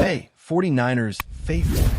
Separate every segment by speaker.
Speaker 1: Hey, 49ers faithful.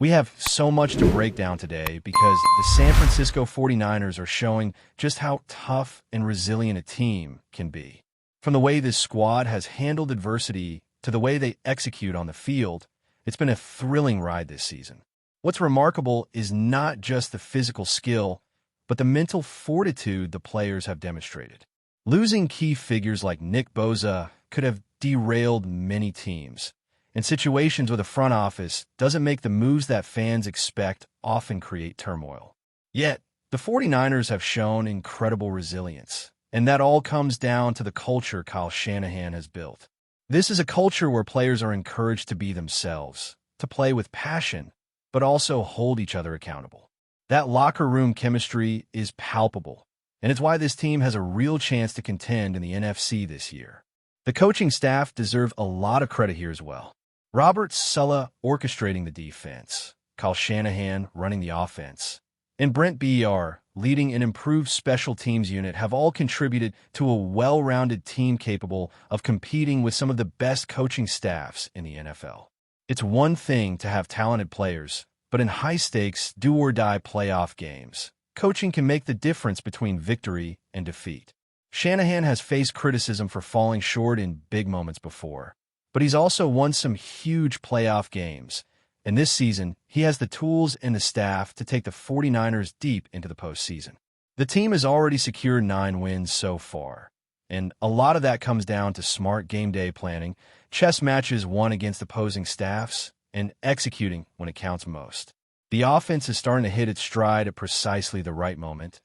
Speaker 1: We have so much to break down today because the San Francisco 49ers are showing just how tough and resilient a team can be. From the way this squad has handled adversity to the way they execute on the field, it's been a thrilling ride this season. What's remarkable is not just the physical skill, but the mental fortitude the players have demonstrated. Losing key figures like Nick Bosa could have derailed many teams, and situations where the front office doesn't make the moves that fans expect often create turmoil. Yet, the 49ers have shown incredible resilience, and that all comes down to the culture Kyle Shanahan has built. This is a culture where players are encouraged to be themselves, to play with passion, but also hold each other accountable. That locker room chemistry is palpable, and it's why this team has a real chance to contend in the NFC this year. The coaching staff deserve a lot of credit here as well. Robert Saleh orchestrating the defense, Kyle Shanahan running the offense, and Brent Br leading an improved special teams unit have all contributed to a well-rounded team capable of competing with some of the best coaching staffs in the NFL. It's one thing to have talented players, but in high-stakes, do-or-die playoff games, coaching can make the difference between victory and defeat. Shanahan has faced criticism for falling short in big moments before, but he's also won some huge playoff games, and this season, he has the tools and the staff to take the 49ers deep into the postseason. The team has already secured 9 wins so far, and a lot of that comes down to smart game day planning, chess matches won against opposing staffs, and executing when it counts most. The offense is starting to hit its stride at precisely the right moment,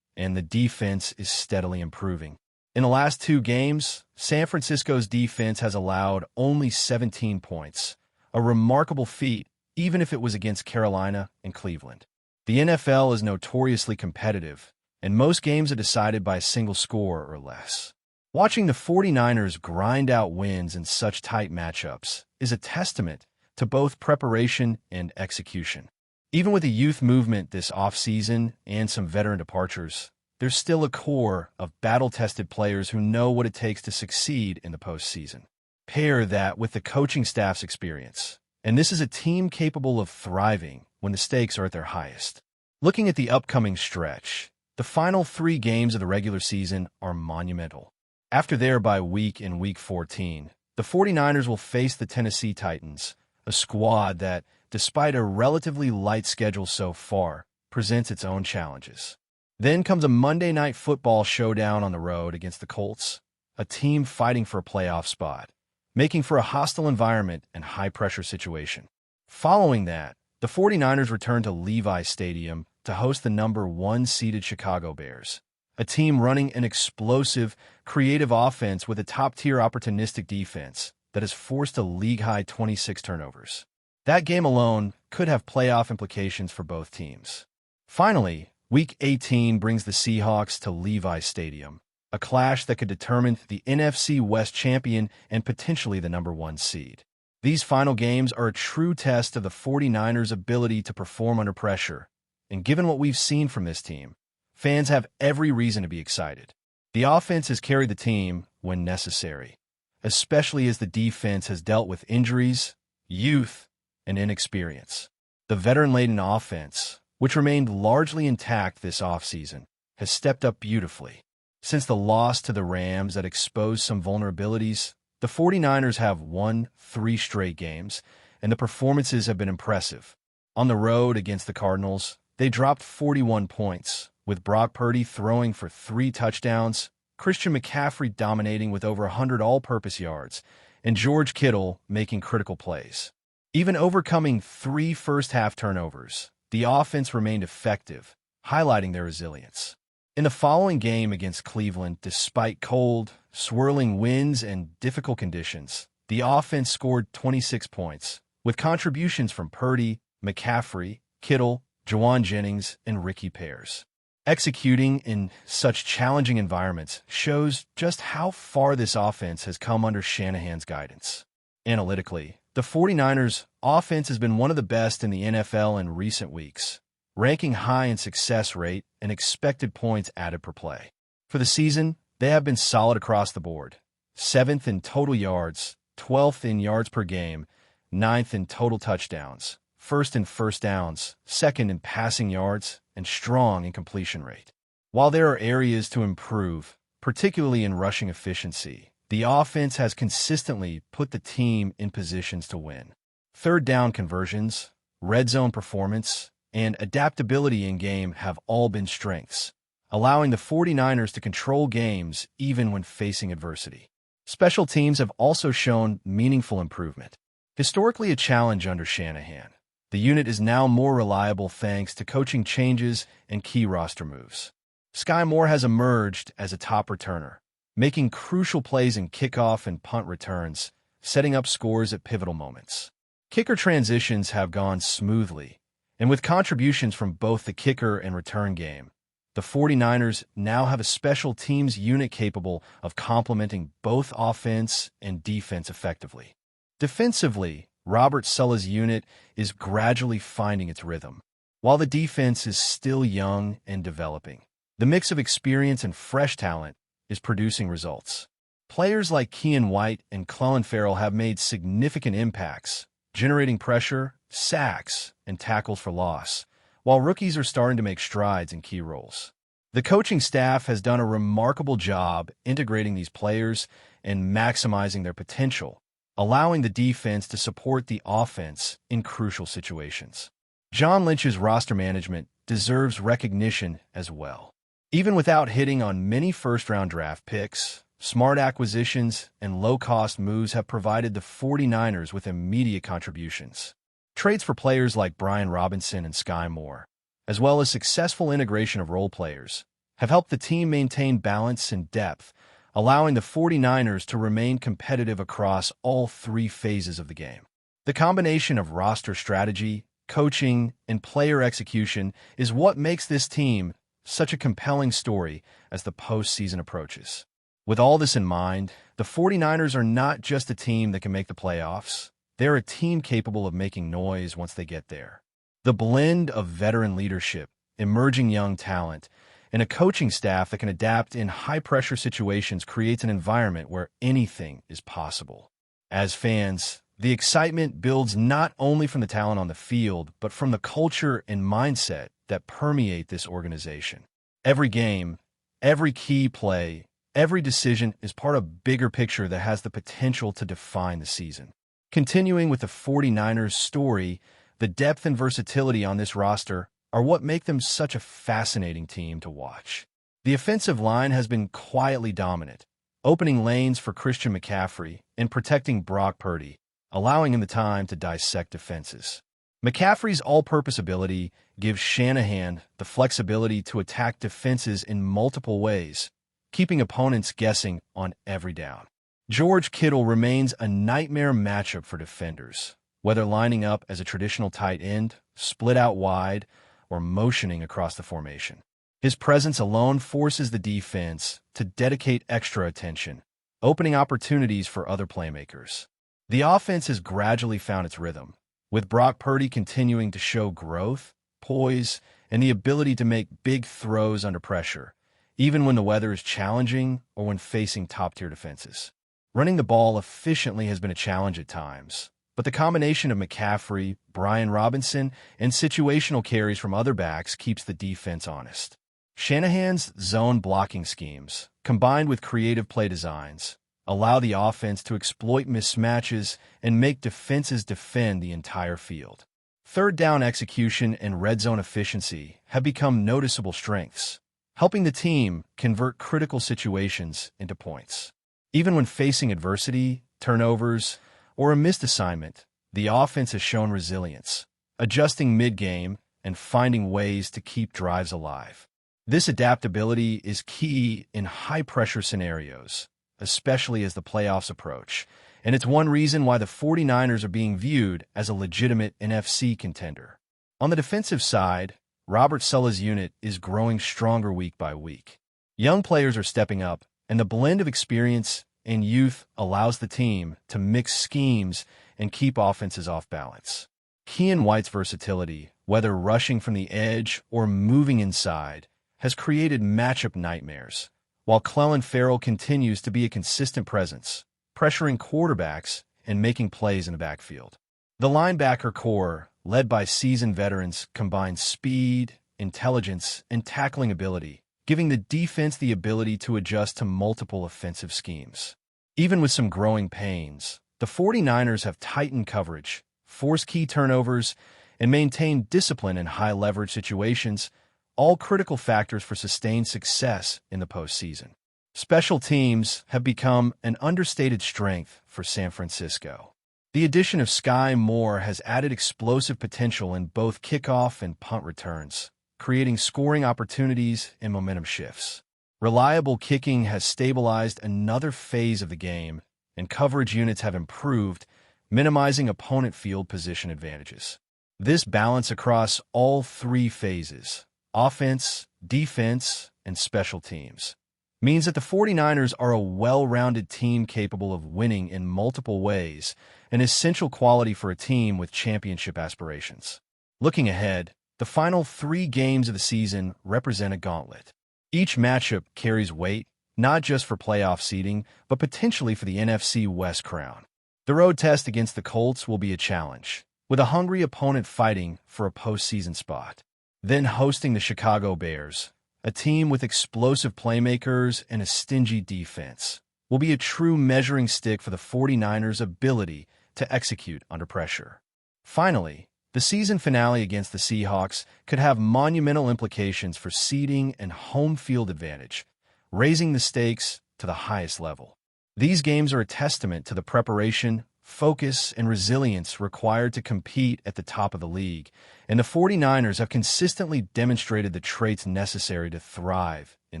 Speaker 1: and the defense is steadily improving. In the last 2 games, San Francisco's defense has allowed only 17 points, a remarkable feat even if it was against Carolina and Cleveland. The NFL is notoriously competitive, and most games are decided by a single score or less. Watching the 49ers grind out wins in such tight matchups is a testament to both preparation and execution. Even with the youth movement this offseason and some veteran departures, there's still a core of battle-tested players who know what it takes to succeed in the postseason. Pair that with the coaching staff's experience, and this is a team capable of thriving when the stakes are at their highest. Looking at the upcoming stretch, the final 3 games of the regular season are monumental. After their bye week in Week 14, the 49ers will face the Tennessee Titans, a squad that, despite a relatively light schedule so far, presents its own challenges. Then comes a Monday Night Football showdown on the road against the Colts, a team fighting for a playoff spot, making for a hostile environment and high-pressure situation. Following that, the 49ers return to Levi Stadium to host the number 1 seeded Chicago Bears, a team running an explosive, creative offense with a top-tier opportunistic defense that has forced a league-high 26 turnovers. That game alone could have playoff implications for both teams. Finally, Week 18 brings the Seahawks to Levi Stadium, a clash that could determine the NFC West champion and potentially the number 1 seed. These final games are a true test of the 49ers' ability to perform under pressure, and given what we've seen from this team, fans have every reason to be excited. The offense has carried the team when necessary, especially as the defense has dealt with injuries, youth, and inexperience. The veteran-laden offense, which remained largely intact this offseason, has stepped up beautifully. Since the loss to the Rams that exposed some vulnerabilities, the 49ers have won 3 straight games, and the performances have been impressive. On the road against the Cardinals, they dropped 41 points, with Brock Purdy throwing for 3 touchdowns, Christian McCaffrey dominating with over 100 all-purpose yards, and George Kittle making critical plays. Even overcoming 3 first-half turnovers, the offense remained effective, highlighting their resilience. In the following game against Cleveland, despite cold, swirling winds and difficult conditions, the offense scored 26 points, with contributions from Purdy, McCaffrey, Kittle, Juwan Jennings, and Ricky Pears. Executing in such challenging environments shows just how far this offense has come under Shanahan's guidance. Analytically, the 49ers' offense has been one of the best in the NFL in recent weeks, ranking high in success rate and expected points added per play. For the season, they have been solid across the board, 7th in total yards, 12th in yards per game, ninth in total touchdowns, first in first downs, second in passing yards, and strong in completion rate. While there are areas to improve, particularly in rushing efficiency, the offense has consistently put the team in positions to win. Third down conversions, red zone performance, and adaptability in game have all been strengths, allowing the 49ers to control games even when facing adversity. Special teams have also shown meaningful improvement. Historically a challenge under Shanahan, the unit is now more reliable thanks to coaching changes and key roster moves. Sky Moore has emerged as a top returner, making crucial plays in kickoff and punt returns, setting up scores at pivotal moments. Kicker transitions have gone smoothly, and with contributions from both the kicker and return game, the 49ers now have a special teams unit capable of complementing both offense and defense effectively. Defensively, Robert Saleh's unit is gradually finding its rhythm. While the defense is still young and developing, the mix of experience and fresh talent is producing results. Players like Keion White and Clelin Ferrell have made significant impacts, generating pressure, sacks, and tackles for loss, while rookies are starting to make strides in key roles. The coaching staff has done a remarkable job integrating these players and maximizing their potential, allowing the defense to support the offense in crucial situations. John Lynch's roster management deserves recognition as well. Even without hitting on many first-round draft picks, smart acquisitions and low-cost moves have provided the 49ers with immediate contributions. Trades for players like Brian Robinson and Sky Moore, as well as successful integration of role players, have helped the team maintain balance and depth, allowing the 49ers to remain competitive across all three phases of the game. The combination of roster strategy, coaching, and player execution is what makes this team such a compelling story as the postseason approaches. With all this in mind, the 49ers are not just a team that can make the playoffs. They're a team capable of making noise once they get there. The blend of veteran leadership, emerging young talent, and a coaching staff that can adapt in high-pressure situations creates an environment where anything is possible. As fans, the excitement builds not only from the talent on the field, but from the culture and mindset that permeate this organization. Every game, every key play, every decision is part of a bigger picture that has the potential to define the season. Continuing with the 49ers story, the depth and versatility on this roster are what make them such a fascinating team to watch. The offensive line has been quietly dominant, opening lanes for Christian McCaffrey and protecting Brock Purdy, allowing him the time to dissect defenses. McCaffrey's all-purpose ability gives Shanahan the flexibility to attack defenses in multiple ways, keeping opponents guessing on every down. George Kittle remains a nightmare matchup for defenders, whether lining up as a traditional tight end, split out wide, or motioning across the formation. His presence alone forces the defense to dedicate extra attention, opening opportunities for other playmakers. The offense has gradually found its rhythm, with Brock Purdy continuing to show growth, poise, and the ability to make big throws under pressure, even when the weather is challenging or when facing top-tier defenses. Running the ball efficiently has been a challenge at times, but the combination of McCaffrey, Brian Robinson, and situational carries from other backs keeps the defense honest. Shanahan's zone blocking schemes, combined with creative play designs, allow the offense to exploit mismatches and make defenses defend the entire field. Third down execution and red zone efficiency have become noticeable strengths, helping the team convert critical situations into points. Even when facing adversity, turnovers, or a missed assignment, the offense has shown resilience, adjusting mid-game and finding ways to keep drives alive. This adaptability is key in high-pressure scenarios, especially as the playoffs approach, and it's one reason why the 49ers are being viewed as a legitimate NFC contender. On the defensive side, Robert Saleh's unit is growing stronger week by week. Young players are stepping up, and the blend of experience and youth allows the team to mix schemes and keep offenses off balance. Keion White's versatility, whether rushing from the edge or moving inside, has created matchup nightmares, while Clelin Ferrell continues to be a consistent presence, pressuring quarterbacks and making plays in the backfield. The linebacker core, led by seasoned veterans, combines speed, intelligence, and tackling ability, giving the defense the ability to adjust to multiple offensive schemes. Even with some growing pains, the 49ers have tightened coverage, forced key turnovers, and maintained discipline in high-leverage situations, all critical factors for sustained success in the postseason. Special teams have become an understated strength for San Francisco. The addition of Sky Moore has added explosive potential in both kickoff and punt returns, creating scoring opportunities and momentum shifts. Reliable kicking has stabilized another phase of the game, and coverage units have improved, minimizing opponent field position advantages. This balance across all three phases, offense, defense, and special teams, means that the 49ers are a well-rounded team capable of winning in multiple ways, an essential quality for a team with championship aspirations. Looking ahead, the final 3 games of the season represent a gauntlet. Each matchup carries weight, not just for playoff seeding, but potentially for the NFC West crown. The road test against the Colts will be a challenge, with a hungry opponent fighting for a postseason spot. Then hosting the Chicago Bears, a team with explosive playmakers and a stingy defense, will be a true measuring stick for the 49ers' ability to execute under pressure. Finally, the season finale against the Seahawks could have monumental implications for seeding and home field advantage, raising the stakes to the highest level. These games are a testament to the preparation, focus, and resilience required to compete at the top of the league, and the 49ers have consistently demonstrated the traits necessary to thrive in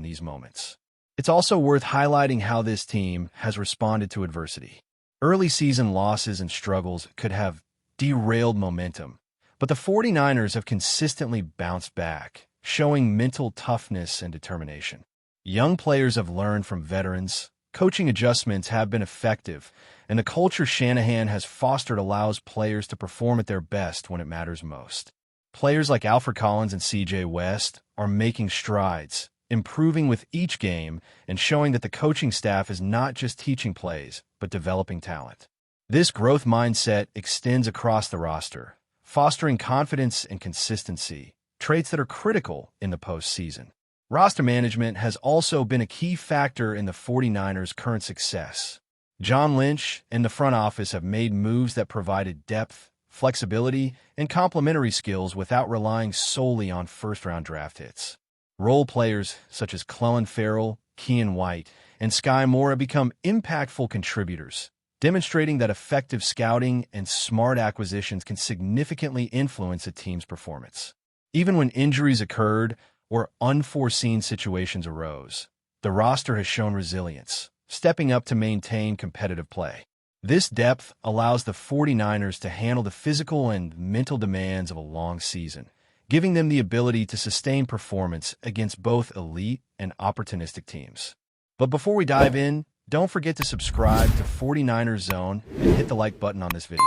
Speaker 1: these moments. It's also worth highlighting how this team has responded to adversity. Early season losses and struggles could have derailed momentum, but the 49ers have consistently bounced back, showing mental toughness and determination. Young players have learned from veterans, coaching adjustments have been effective, and the culture Shanahan has fostered allows players to perform at their best when it matters most. Players like Alfred Collins and C.J. West are making strides, improving with each game and showing that the coaching staff is not just teaching plays, but developing talent. This growth mindset extends across the roster, fostering confidence and consistency, traits that are critical in the postseason. Roster management has also been a key factor in the 49ers' current success. John Lynch and the front office have made moves that provided depth, flexibility, and complementary skills without relying solely on first-round draft hits. Role players such as Clellan Ferrell, Keion White, and Sky Moore have become impactful contributors, demonstrating that effective scouting and smart acquisitions can significantly influence a team's performance. Even when injuries occurred or unforeseen situations arose, the roster has shown resilience, stepping up to maintain competitive play. This depth allows the 49ers to handle the physical and mental demands of a long season, giving them the ability to sustain performance against both elite and opportunistic teams. But before we dive in, don't forget to subscribe to 49ers Zone and hit the like button on this video.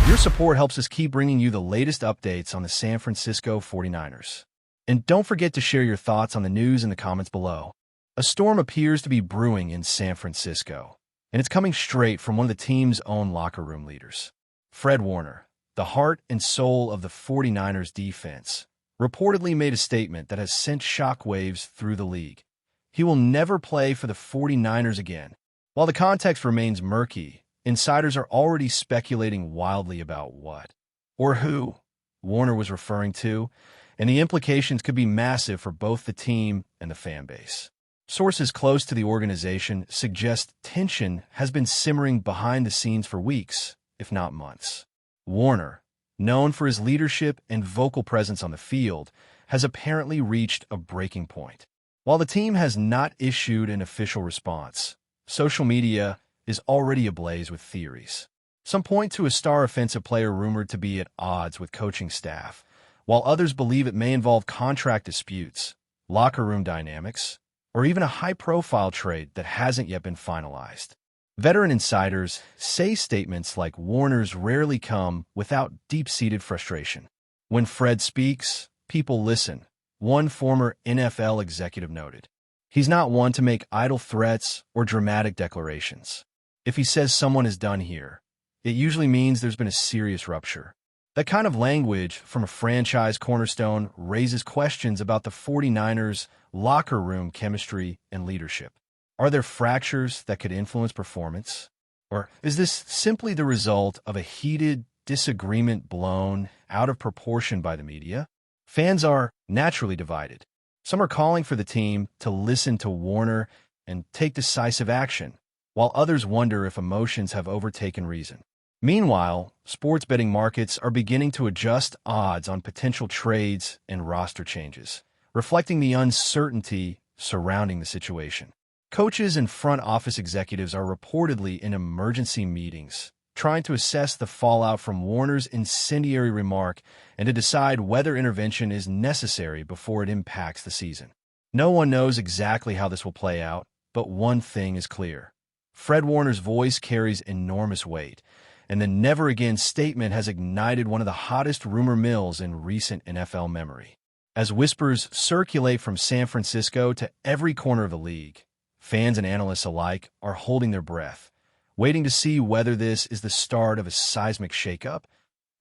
Speaker 1: Your support helps us keep bringing you the latest updates on the San Francisco 49ers. And don't forget to share your thoughts on the news in the comments below. A storm appears to be brewing in San Francisco, and it's coming straight from one of the team's own locker room leaders. Fred Warner, the heart and soul of the 49ers defense, reportedly made a statement that has sent shockwaves through the league. He will never play for the 49ers again. While the context remains murky, insiders are already speculating wildly about what or who Warner was referring to, and the implications could be massive for both the team and the fan base. Sources close to the organization suggest tension has been simmering behind the scenes for weeks, if not months. Warner, known for his leadership and vocal presence on the field, has apparently reached a breaking point. While the team has not issued an official response, social media is already ablaze with theories. Some point to a star offensive player rumored to be at odds with coaching staff, while others believe it may involve contract disputes, locker room dynamics, or even a high-profile trade that hasn't yet been finalized. Veteran insiders say statements like Warner's rarely come without deep-seated frustration. When Fred speaks, people listen, one former NFL executive noted. He's not one to make idle threats or dramatic declarations. If he says someone is done here, it usually means there's been a serious rupture. That kind of language from a franchise cornerstone raises questions about the 49ers' locker room chemistry and leadership. Are there fractures that could influence performance? Or is this simply the result of a heated disagreement blown out of proportion by the media? Fans are naturally divided. Some are calling for the team to listen to Warner and take decisive action, while others wonder if emotions have overtaken reason. Meanwhile, sports betting markets are beginning to adjust odds on potential trades and roster changes, reflecting the uncertainty surrounding the situation. Coaches and front office executives are reportedly in emergency meetings, trying to assess the fallout from Warner's incendiary remark and to decide whether intervention is necessary before it impacts the season. No one knows exactly how this will play out, but one thing is clear. Fred Warner's voice carries enormous weight, and the never again statement has ignited one of the hottest rumor mills in recent NFL memory. As whispers circulate from San Francisco to every corner of the league, fans and analysts alike are holding their breath, waiting to see whether this is the start of a seismic shakeup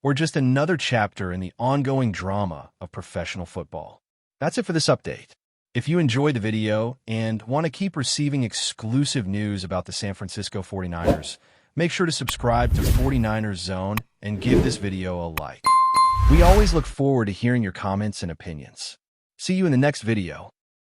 Speaker 1: or just another chapter in the ongoing drama of professional football. That's it for this update. If you enjoyed the video and want to keep receiving exclusive news about the San Francisco 49ers, make sure to subscribe to 49ers Zone and give this video a like. We always look forward to hearing your comments and opinions. See you in the next video.